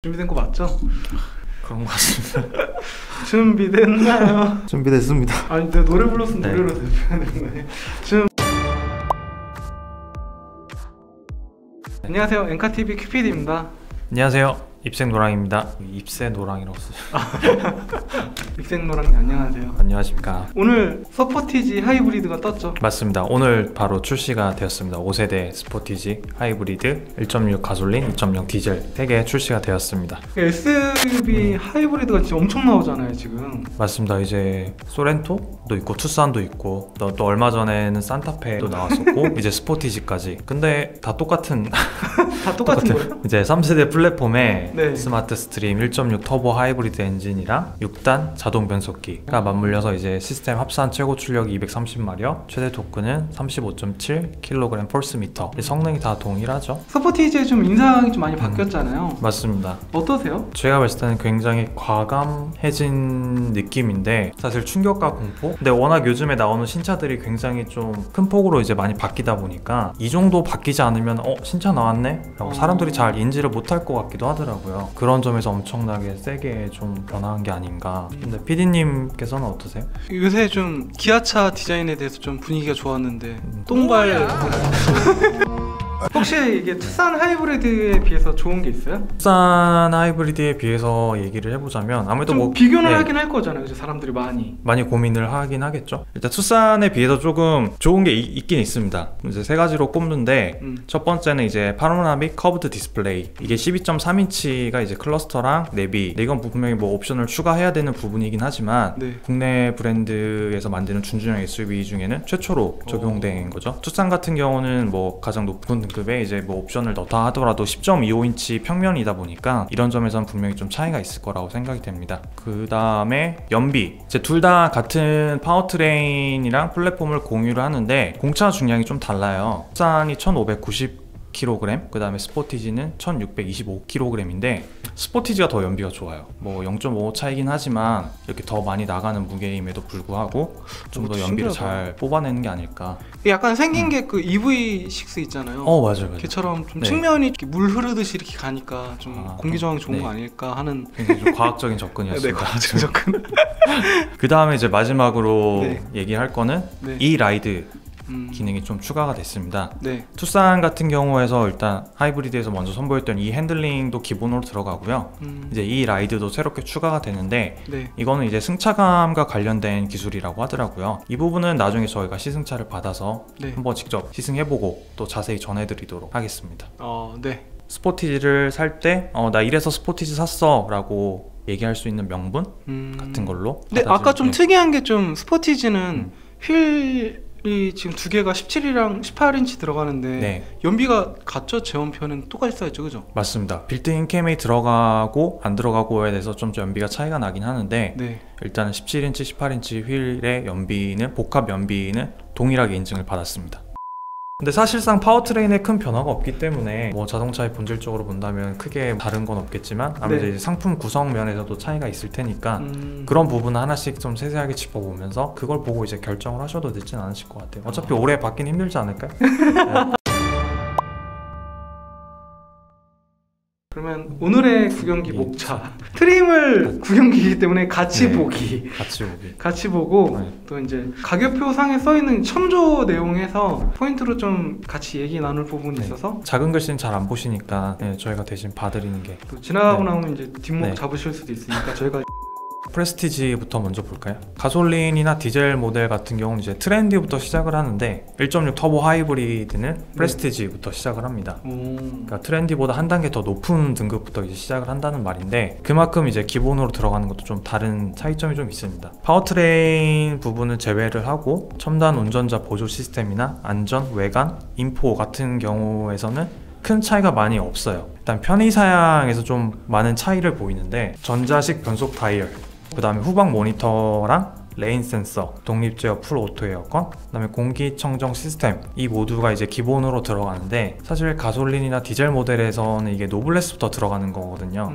준비된 거 맞죠? 그런 것 같습니다. 준비됐나요? 준비됐습니다. 아니 내가 노래 불렀으면 네. 노래로 대표해야 되는 거네. 안녕하세요, 엔카TV 큐피드입니다. 안녕하세요. 입생노랑입니다. 입새노랑이라고 쓰죠. 입생노랑님 안녕하세요. 안녕하십니까. 오늘 서포티지 하이브리드가 떴죠? 맞습니다. 오늘 바로 출시가 되었습니다. 5세대 스포티지 하이브리드 1.6 가솔린, 2.0 디젤 3개 출시가 되었습니다. SUV 하이브리드가 진짜 엄청 나오잖아요 지금. 맞습니다. 이제 소렌토도 있고 투싼도 있고 또 얼마 전에는 산타페도 나왔었고 이제 스포티지까지. 근데 다 똑같은 다 똑같은 거예요? 이제 3세대 플랫폼에 네. 스마트 스트림 1.6 터보 하이브리드 엔진이랑 6단 자동 변속기가 맞물려서 이제 시스템 합산 최고 출력이 230마력, 최대 토크는 35.7kg 폴스미터. 성능이 다 동일하죠. 서포티지에 좀 인상이 좀 많이 바뀌었잖아요. 맞습니다. 어떠세요? 제가 봤을 때는 굉장히 과감해진 느낌인데 사실 충격과 공포? 근데 워낙 요즘에 나오는 신차들이 굉장히 좀 큰 폭으로 이제 많이 바뀌다 보니까 이 정도 바뀌지 않으면 신차 나왔네? 라고 사람들이 잘 인지를 못할 것 같기도 하더라고요. 그런 점에서 엄청나게 세게 좀 변화한 게 아닌가. 근데 PD님께서는 어떠세요? 요새 좀 기아차 디자인에 대해서 좀 분위기가 좋았는데 똥발 혹시 이게 투싼 하이브리드에 비해서 좋은 게 있어요? 투싼 하이브리드에 비해서 얘기를 해보자면 아무래도 좀 뭐 비교는 네, 하긴 할 거잖아요. 이제 사람들이 많이 고민을 하긴 하겠죠. 일단 투싼에 비해서 조금 좋은 게 있긴 있습니다. 이제 세 가지로 꼽는데 첫 번째는 이제 파노라믹 커브드 디스플레이. 이게 12.3인치가 이제 클러스터랑 내비. 이건 분명히 뭐 옵션을 추가해야 되는 부분이긴 하지만 네. 국내 브랜드에서 만드는 준준형 SUV 중에는 최초로 적용된 거죠. 투싼 같은 경우는 뭐 가장 높은 등급에 이제 뭐 옵션을 넣다 하더라도 10.25인치 평면이다 보니까 이런 점에서는 분명히 좀 차이가 있을 거라고 생각이 됩니다. 그 다음에 연비. 이제 둘 다 같은 파워트레인이랑 플랫폼을 공유를 하는데 공차 중량이 좀 달라요. 투싼이 1590kg, 그 다음에 스포티지는 1625kg인데 스포티지가 더 연비가 좋아요. 뭐 0.5 차이긴 하지만 이렇게 더 많이 나가는 무게임에도 불구하고 좀 더 연비를 잘 뽑아내는 게 아닐까. 약간 생긴 게 그 EV6 있잖아요. 맞아요. 걔처럼 좀 네. 측면이 이렇게 물 흐르듯이 이렇게 가니까 좀 공기 저항이 좋은 네. 거 아닐까 하는. 굉장히 좀 과학적인 네, 접근이었습니다. 과학적 접근. 그 다음에 이제 마지막으로 네. 얘기할 거는 네. 이 라이드 기능이 좀 추가가 됐습니다. 네. 투싼 같은 경우에서 일단 하이브리드에서 먼저 선보였던 이 핸들링도 기본으로 들어가고요. 이제 이 라이드도 새롭게 추가가 되는데 네. 이거는 이제 승차감과 관련된 기술이라고 하더라고요. 이 부분은 나중에 저희가 시승차를 받아서 네. 한번 직접 시승해보고 또 자세히 전해드리도록 하겠습니다. 네. 스포티지를 살 때 나 이래서 스포티지 샀어 라고 얘기할 수 있는 명분 같은 걸로. 근데 아까 좀 네. 특이한 게 좀 스포티지는 휠이 지금 두 개가 17이랑 18인치 들어가는데 네. 연비가 같죠? 제원편은 똑같이 써있죠, 그죠? 맞습니다. 빌트인 캠이 들어가고 안 들어가고에 대해서 좀 연비가 차이가 나긴 하는데 네. 일단은 17인치, 18인치 휠의 연비는 복합 연비는 동일하게 인증을 받았습니다. 근데 사실상 파워트레인에 큰 변화가 없기 때문에 뭐 자동차의 본질적으로 본다면 크게 다른 건 없겠지만 아무래도 네. 이제 상품 구성 면에서도 차이가 있을 테니까 그런 부분은 하나씩 좀 세세하게 짚어보면서 그걸 보고 이제 결정을 하셔도 늦진 않으실 것 같아요. 어차피 올해 받긴 힘들지 않을까요? 네. 그러면 오늘의 구경기 예. 목차 트림을 구경기이기 때문에 같이 네. 보기 같이 오기. 보고 네. 또 이제 가격표 상에 써있는 첨조 내용에서 포인트로 좀 같이 얘기 나눌 부분이 네. 있어서 작은 글씨는 잘 안 보시니까 저희가 대신 봐드리는 게. 또 지나가고 네. 나오면 이제 뒷목 네. 잡으실 수도 있으니까 저희가 프레스티지부터 먼저 볼까요? 가솔린이나 디젤 모델 같은 경우는 이제 트렌디부터 시작을 하는데 1.6 터보 하이브리드는 프레스티지부터 시작을 합니다. 그러니까 트렌디보다 한 단계 더 높은 등급부터 이제 시작을 한다는 말인데 그만큼 이제 기본으로 들어가는 것도 좀 다른 차이점이 좀 있습니다. 파워트레인 부분을 제외를 하고 첨단 운전자 보조 시스템이나 안전, 외관, 인포 같은 경우에서는 큰 차이가 많이 없어요. 일단 편의사양에서 좀 많은 차이를 보이는데 전자식 변속 다이얼, 그 다음에 후방 모니터랑 레인 센서, 독립제어 풀 오토 에어컨, 그 다음에 공기청정 시스템, 이 모두가 이제 기본으로 들어가는데 사실 가솔린이나 디젤 모델에서는 이게 노블레스부터 들어가는 거거든요.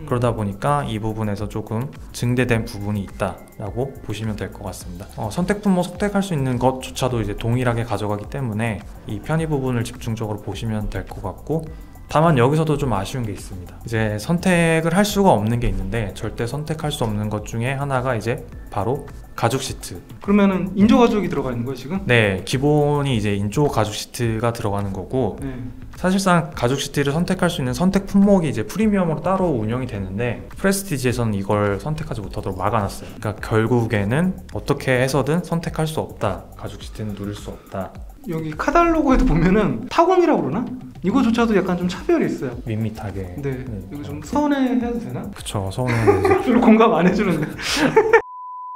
그러다 보니까 이 부분에서 조금 증대된 부분이 있다라고 보시면 될 것 같습니다. 선택 품목 선택할 수 있는 것조차도 이제 동일하게 가져가기 때문에 이 편의 부분을 집중적으로 보시면 될 것 같고 다만 여기서도 좀 아쉬운 게 있습니다. 이제 선택을 할 수가 없는 게 있는데 절대 선택할 수 없는 것 중에 하나가 이제 바로 가죽 시트. 그러면은 인조 가죽이 들어가 있는 거예요 지금? 네, 기본이 이제 인조 가죽 시트가 들어가는 거고 네. 사실상 가죽 시트를 선택할 수 있는 선택 품목이 이제 프리미엄으로 따로 운영이 되는데 프레스티지에서는 이걸 선택하지 못하도록 막아놨어요. 그러니까 결국에는 어떻게 해서든 선택할 수 없다. 가죽 시트는 누릴 수 없다. 여기 카탈로그에도 보면은 타공이라고 그러나? 이거조차도 약간 좀 차별이 있어요. 밋밋하게. 네. 이거 좀 서운해해도 되나? 그쵸, 서운해요. 별로 공감 안 해주는데.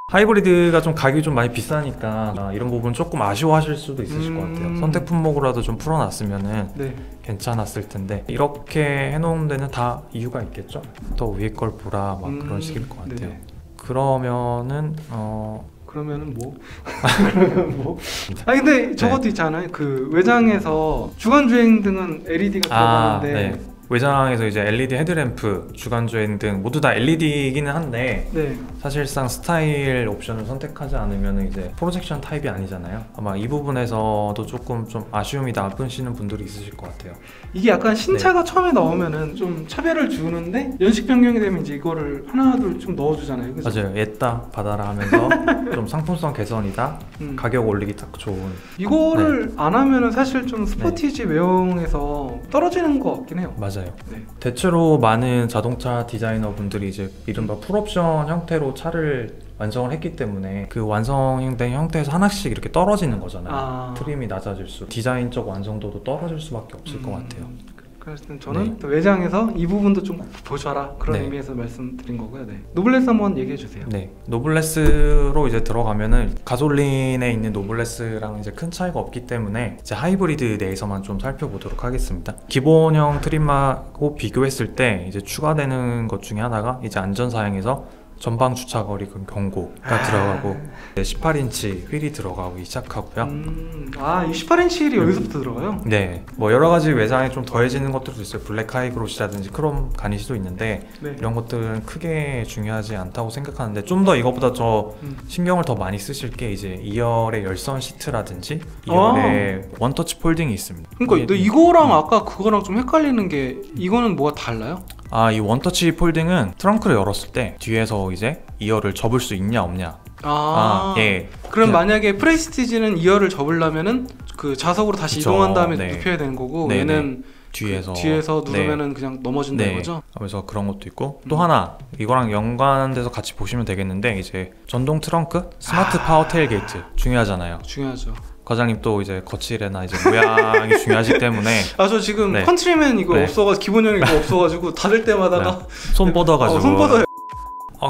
하이브리드가 좀 가격이 좀 많이 비싸니까 이런 부분 조금 아쉬워하실 수도 있으실 것 같아요. 선택 품목으로라도 좀 풀어놨으면은 네. 괜찮았을 텐데 이렇게 해놓은 데는 다 이유가 있겠죠? 더 위에 걸 보라 막 그런 식일 것 같아요. 네네. 그러면은 그러면은 뭐? 그러면 뭐? 아 근데 저것도 있잖아요. 그 외장에서 주간 주행 등은 LED가 들어가는데 네. 외장에서 이제 LED 헤드램프, 주간주행 등 모두 다 LED이기는 한데 네. 사실상 스타일 옵션을 선택하지 않으면 이제 프로젝션 타입이 아니잖아요. 아마 이 부분에서도 조금 좀 아쉬움이 남으시는 분들이 있으실 것 같아요. 이게 약간 신차가 처음에 나오면은 좀 차별을 주는데 연식 변경이 되면 이제 이거를 하나둘 좀 넣어주잖아요. 그죠? 맞아요. 옛다 받아라 하면서 좀 상품성 개선이다, 가격 올리기 딱 좋은. 이거를 안 하면은 사실 좀 스포티지 외형에서 떨어지는 것 같긴 해요. 맞아요. 네. 대체로 많은 자동차 디자이너 분들이 이제 이른바 풀옵션 형태로 차를 완성을 했기 때문에 그 완성된 형태에서 하나씩 이렇게 떨어지는 거잖아요. 트림이 낮아질수록 디자인적 완성도도 떨어질 수밖에 없을 것 같아요. 그래서 저는 또 외장에서 이 부분도 좀 보셔라 그런 의미에서 말씀드린 거고요. 네. 노블레스 한번 얘기해 주세요. 네, 노블레스로 이제 들어가면은 가솔린에 있는 노블레스랑 이제 큰 차이가 없기 때문에 이제 하이브리드 내에서만 좀 살펴보도록 하겠습니다. 기본형 트림하고 비교했을 때 이제 추가되는 것 중에 하나가 이제 안전 사양에서 전방 주차 거리 경고가 들어가고 18인치 휠이 들어가기 시작하고요. 이 18인치 휠이 여기서부터 들어가요? 네, 뭐 여러 가지 외장에 좀 더해지는 것들도 있어요. 블랙 하이그로시라든지 크롬 가니시도 있는데 이런 것들은 크게 중요하지 않다고 생각하는데 좀 더 이것보다 저 신경을 더 많이 쓰실 게 이제 2열의 열선 시트라든지 2열에 원터치 폴딩이 있습니다. 그러니까 이거랑 아까 그거랑 좀 헷갈리는 게 이거는 뭐가 달라요? 이 원터치 폴딩은 트렁크를 열었을 때 뒤에서 이제 2열을 접을 수 있냐 없냐. 예. 그럼 만약에 프레스티지는 2열을 접으려면은 그 좌석으로 다시 이동한 다음에 눕혀야 되는 거고 얘는 뒤에서 누르면은 그냥 넘어진다는 거죠? 그래서 그런 것도 있고 또 하나 이거랑 연관돼서 같이 보시면 되겠는데 이제 전동 트렁크, 스마트 파워 테일게이트 중요하잖아요. 중요하죠. 과장님 또 이제 거칠애나 이제 모양이 중요하기 때문에 저 지금 컨트리맨 이거 없어가지고 기본형 이거 없어가지고 닫을 때마다가 손 뻗어가지고 손 뻗어요.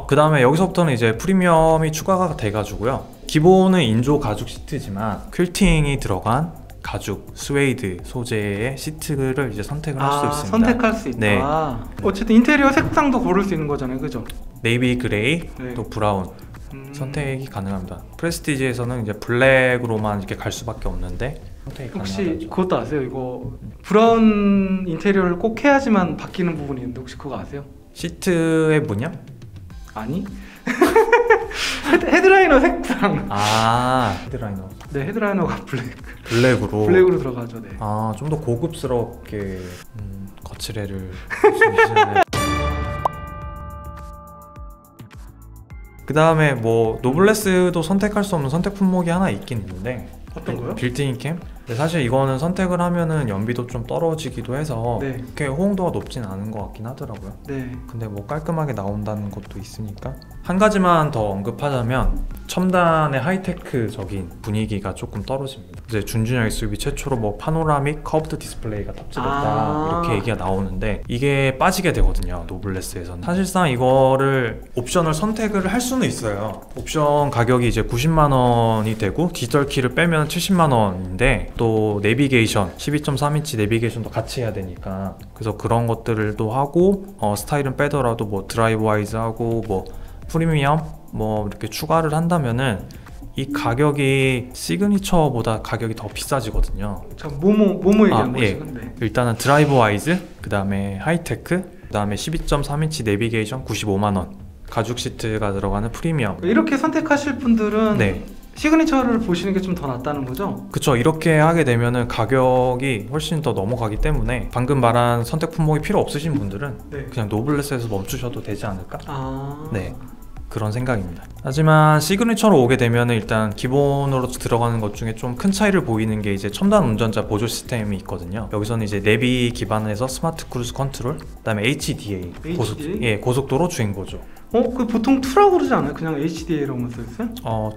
그 다음에 여기서부터는 이제 프리미엄이 추가가 돼가지고요. 기본은 인조 가죽 시트지만 퀼팅이 들어간 가죽, 스웨이드 소재의 시트를 이제 선택을 할 수 있습니다. 선택할 수 있다. 어쨌든 인테리어 색상도 고를 수 있는 거잖아요, 그죠? 네이비 그레이, 또 브라운 선택이 가능합니다. 프레스티지에서는 이제 블랙으로만 이렇게 갈 수밖에 없는데 선택이 혹시 가능하죠. 그것도 아세요? 이거 브라운 인테리어를 꼭 해야지만 바뀌는 부분이 있는데 혹시 그거 아세요? 시트의 문양? 아니? 헤드라이너 색상. 헤드라이너. 네, 헤드라이너가 블랙으로 들어가죠. 네. 좀 더 고급스럽게 거칠애를 그 다음에 뭐 노블레스도 선택할 수 없는 선택 품목이 하나 있긴 있는데 어떤 거요? 빌트인 캠? 근데 사실 이거는 선택을 하면은 연비도 좀 떨어지기도 해서 그렇게 호응도가 높진 않은 것 같긴 하더라고요. 근데 뭐 깔끔하게 나온다는 것도 있으니까 한 가지만 더 언급하자면 첨단의 하이테크적인 분위기가 조금 떨어집니다. 이제 준준형 SUV 최초로 뭐 파노라믹 커브드 디스플레이가 탑재됐다 이렇게 얘기가 나오는데 이게 빠지게 되거든요. 노블레스에서는 사실상 이거를 옵션을 선택을 할 수는 있어요. 옵션 가격이 이제 90만 원이 되고 디지털 키를 빼면 70만 원인데 또 내비게이션 12.3인치 내비게이션도 같이 해야 되니까 그래서 그런 것들도 하고 스타일은 빼더라도 뭐 드라이브 와이즈 하고 뭐 프리미엄 뭐 이렇게 추가를 한다면은 이 가격이 시그니처보다 가격이 더 비싸지거든요. 뭐뭐 얘기한 거죠? 일단은 드라이브 와이즈, 그 다음에 하이테크, 그 다음에 12.3인치 내비게이션 95만 원, 가죽 시트가 들어가는 프리미엄. 이렇게 선택하실 분들은 시그니처를 보시는 게 좀 더 낫다는 거죠? 그쵸. 이렇게 하게 되면은 가격이 훨씬 더 넘어가기 때문에 방금 말한 선택 품목이 필요 없으신 분들은 네. 그냥 노블레스에서 멈추셔도 되지 않을까? 네, 그런 생각입니다. 하지만 시그니처로 오게 되면 일단 기본으로 들어가는 것 중에 좀 큰 차이를 보이는 게 이제 첨단 운전자 보조 시스템이 있거든요. 여기서는 이제 내비 기반에서 스마트 크루즈 컨트롤, 그다음에 HDA, 고속도로 주행 보조. 그 보통 2라고 그러지 않아요? 그냥 HDA라고만 써있어요?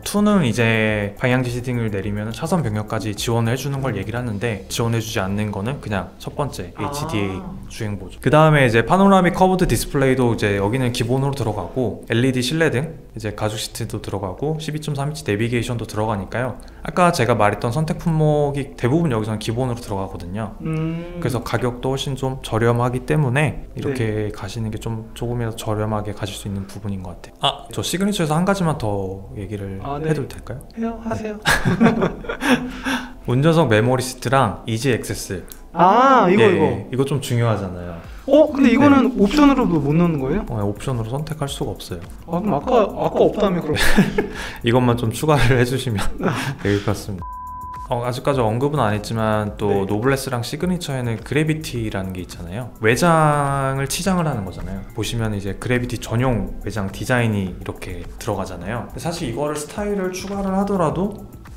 2는 이제 방향지시 등을 내리면 차선 변경까지 지원을 해주는 걸 얘기를 하는데, 지원해주지 않는 거는 그냥 첫 번째 HDA 주행 보조. 그 다음에 이제 파노라믹 커브드 디스플레이도 이제 여기는 기본으로 들어가고, LED 실내등, 이제 가죽 시트도 들어가고, 12.3인치 내비게이션도 들어가니까요. 아까 제가 말했던 선택 품목이 대부분 여기서는 기본으로 들어가거든요. 그래서 가격도 훨씬 좀 저렴하기 때문에 이렇게 네. 가시는 게 좀 조금이라도 저렴하게 가실 수 있는 부분인 것 같아요. 저 시그니처에서 한 가지만 더 얘기를 네. 해도 될까요? 하세요. 운전석 메모리 시트랑 이지 액세스. 이거 좀 중요하잖아요. 근데 이거는 네. 옵션으로도 못 넣는 거예요? 옵션으로 선택할 수가 없어요. 그럼 아까 없다며 그럼. 이것만 좀 추가를 해주시면 될 것 같습니다. 아직까지 언급은 안 했지만 또 네. 노블레스랑 시그니처에는 그래비티라는 게 있잖아요. 외장을 치장을 하는 거잖아요. 보시면 이제 그래비티 전용 외장 디자인이 이렇게 들어가잖아요. 근데 사실 이거를 스타일을 추가를 하더라도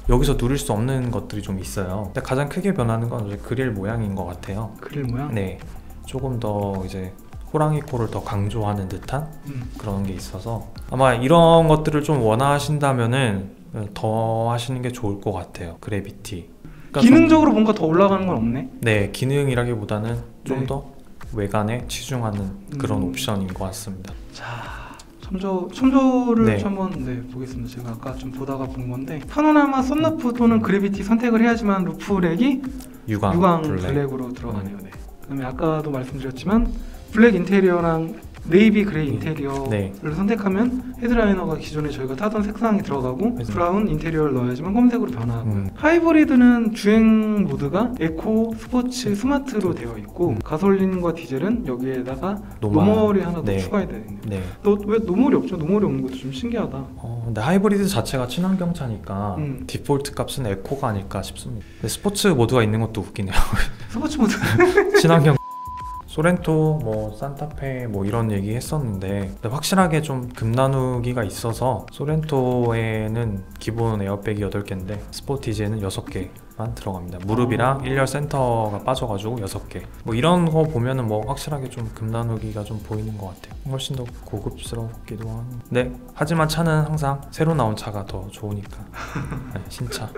여기서 누릴 수 없는 것들이 좀 있어요. 근데 가장 크게 변하는 건 이제 그릴 모양인 것 같아요. 그릴 모양? 네, 조금 더 이제 호랑이 코를 더 강조하는 듯한 그런 게 있어서 아마 이런 것들을 좀 원하신다면은 더 하시는 게 좋을 것 같아요. 그래비티. 그러니까 기능적으로 뭔가 더 올라가는 건 없네? 네, 기능이라기보다는 좀 더 외관에 치중하는 그런 옵션인 것 같습니다. 자, 첨조를 네. 한번 보겠습니다. 제가 아까 좀 보다가 본 건데, 파노라마 썬루프 또는 그래비티 선택을 해야지만 루프렉이 유광 블랙으로 들어가네요. 네. 그다음에 아까도 말씀드렸지만 블랙 인테리어랑 네이비 그레이 인테리어를 선택하면 헤드라이너가 기존에 저희가 타던 색상이 들어가고 브라운 인테리어를 넣어야지만 검색으로 변화하고요. 하이브리드는 주행 모드가 에코, 스포츠, 스마트로 되어 있고 가솔린과 디젤은 여기에다가 노멀이 하나 더 추가해야 되네요. 왜 노멀이 없죠? 노멀이 없는 것도 좀 신기하다. 근데 하이브리드 자체가 친환경 차니까 디폴트 값은 에코가 아닐까 싶습니다. 근데 스포츠 모드가 있는 것도 웃기네요. 스포츠 모드 친환경 소렌토, 산타페 이런 얘기 했었는데, 근데 확실하게 좀 급 나누기가 있어서 소렌토에는 기본 에어백이 8개인데 스포티지에는 6개만 들어갑니다. 무릎이랑 1열 센터가 빠져가지고 6개. 이런 거 보면은 확실하게 좀 급 나누기가 좀 보이는 것 같아요. 훨씬 더 고급스럽기도 하고. 네, 하지만 차는 항상 새로 나온 차가 더 좋으니까. 네, 신차.